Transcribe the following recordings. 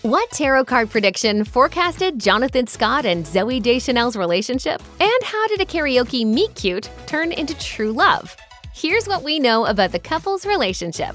What tarot card prediction forecasted Jonathan Scott and Zooey Deschanel's relationship? And how did a karaoke meet-cute turn into true love? Here's what we know about the couple's relationship.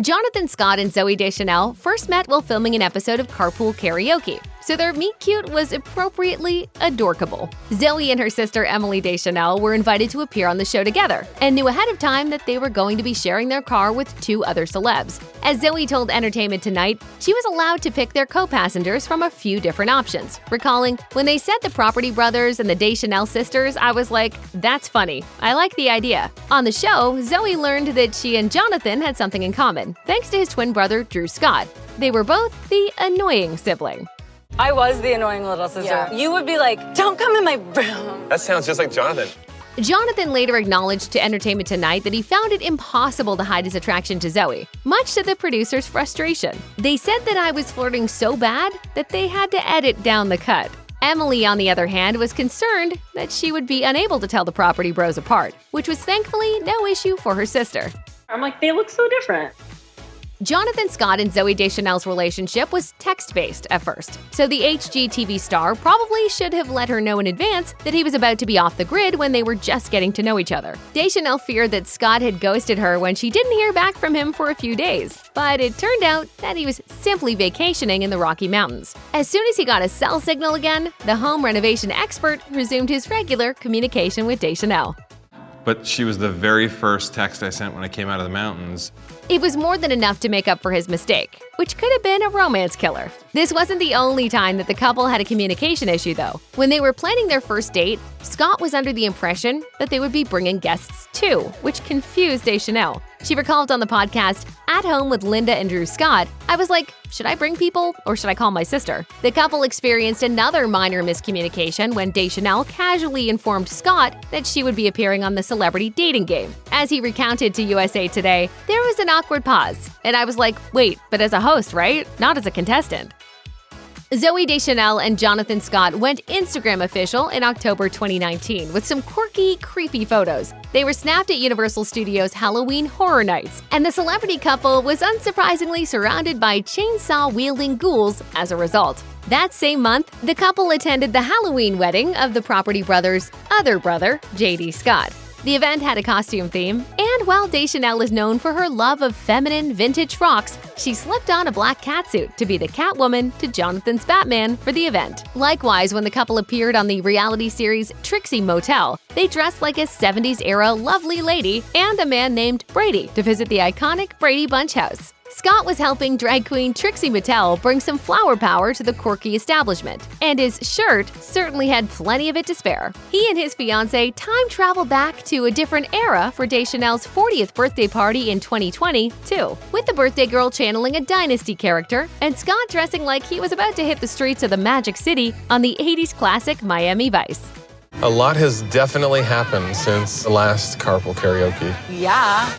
Jonathan Scott and Zooey Deschanel first met while filming an episode of Carpool Karaoke, so their meet-cute was appropriately adorkable. Zoey and her sister Emily Deschanel were invited to appear on the show together and knew ahead of time that they were going to be sharing their car with two other celebs. As Zoey told Entertainment Tonight, she was allowed to pick their co-passengers from a few different options, recalling, "When they said the Property Brothers and the Deschanel sisters, I was like, that's funny. I like the idea." On the show, Zoey learned that she and Jonathan had something in common, thanks to his twin brother Drew Scott. They were both the annoying sibling. I was the annoying little sister. Yeah. You would be like, "Don't come in my room." That sounds just like Jonathan. Jonathan later acknowledged to Entertainment Tonight that he found it impossible to hide his attraction to Zoey, much to the producer's frustration. They said that I was flirting so bad that they had to edit down the cut. Emily, on the other hand, was concerned that she would be unable to tell the Property Bros apart, which was thankfully no issue for her sister. I'm like, they look so different. Jonathan Scott and Zooey Deschanel's relationship was text-based at first, so the HGTV star probably should have let her know in advance that he was about to be off the grid when they were just getting to know each other. Deschanel feared that Scott had ghosted her when she didn't hear back from him for a few days, but it turned out that he was simply vacationing in the Rocky Mountains. As soon as he got a cell signal again, the home renovation expert resumed his regular communication with Deschanel. But she was the very first text I sent when I came out of the mountains. It was more than enough to make up for his mistake, which could have been a romance killer. This wasn't the only time that the couple had a communication issue, though. When they were planning their first date, Scott was under the impression that they would be bringing guests too, which confused Deschanel. She recalled on the podcast, "At home with Linda and Drew Scott, I was like, should I bring people or should I call my sister?" The couple experienced another minor miscommunication when Deschanel casually informed Scott that she would be appearing on the celebrity dating game. As he recounted to USA Today, there was an awkward pause, and I was like, wait, but as a host, right? Not as a contestant. Zooey Deschanel and Jonathan Scott went Instagram official in October 2019 with some quirky, creepy photos. They were snapped at Universal Studios' Halloween Horror Nights, and the celebrity couple was unsurprisingly surrounded by chainsaw-wielding ghouls as a result. That same month, the couple attended the Halloween wedding of the Property Brothers' other brother, J.D. Scott. The event had a costume theme, and while Deschanel is known for her love of feminine vintage frocks, she slipped on a black catsuit to be the Catwoman to Jonathan's Batman for the event. Likewise, when the couple appeared on the reality series Trixie Motel, they dressed like a 70s-era lovely lady and a man named Brady to visit the iconic Brady Bunch house. Scott was helping drag queen Trixie Mattel bring some flower power to the quirky establishment, and his shirt certainly had plenty of it to spare. He and his fiancée time-traveled back to a different era for Deschanel's 40th birthday party in 2020, too, with the birthday girl channeling a Dynasty character and Scott dressing like he was about to hit the streets of the Magic City on the 80s classic Miami Vice. A lot has definitely happened since the last Carpool Karaoke. Yeah.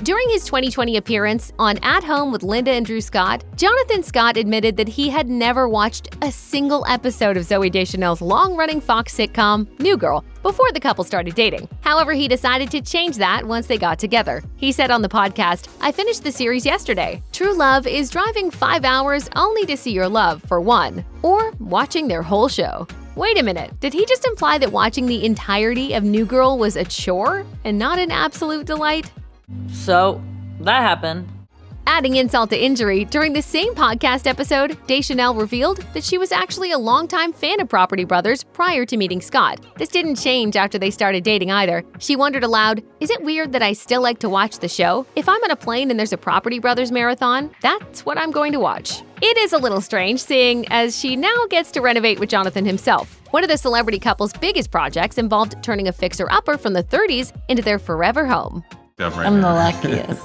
During his 2020 appearance on At Home with Linda and Drew Scott, Jonathan Scott admitted that he had never watched a single episode of Zooey Deschanel's long-running Fox sitcom, New Girl, before the couple started dating. However, he decided to change that once they got together. He said on the podcast, "I finished the series yesterday. True love is driving 5 hours only to see your love, for one, or watching their whole show." Wait a minute, did he just imply that watching the entirety of New Girl was a chore and not an absolute delight? So, that happened. Adding insult to injury, during the same podcast episode, Deschanel revealed that she was actually a longtime fan of Property Brothers prior to meeting Scott. This didn't change after they started dating either. She wondered aloud, "Is it weird that I still like to watch the show? If I'm on a plane and there's a Property Brothers marathon, that's what I'm going to watch." It is a little strange, seeing as she now gets to renovate with Jonathan himself. One of the celebrity couple's biggest projects involved turning a fixer-upper from the 30s into their forever home. I'm the luckiest.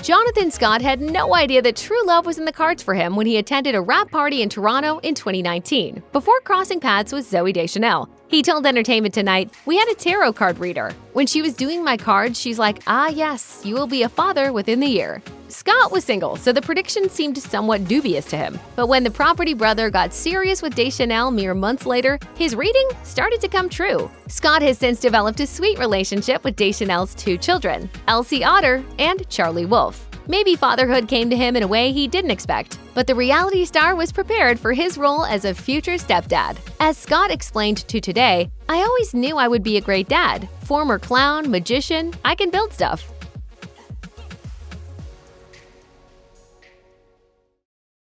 Jonathan Scott had no idea that true love was in the cards for him when he attended a rap party in Toronto in 2019, before crossing paths with Zooey Deschanel. He told Entertainment Tonight, "We had a tarot card reader. When she was doing my cards, she's like, 'Ah yes, you will be a father within the year.'" Scott was single, so the prediction seemed somewhat dubious to him. But when the Property brother got serious with Deschanel mere months later, his reading started to come true. Scott has since developed a sweet relationship with Deschanel's two children, Elsie Otter and Charlie Wolf. Maybe fatherhood came to him in a way he didn't expect, but the reality star was prepared for his role as a future stepdad. As Scott explained to Today, "I always knew I would be a great dad. Former clown, magician, I can build stuff."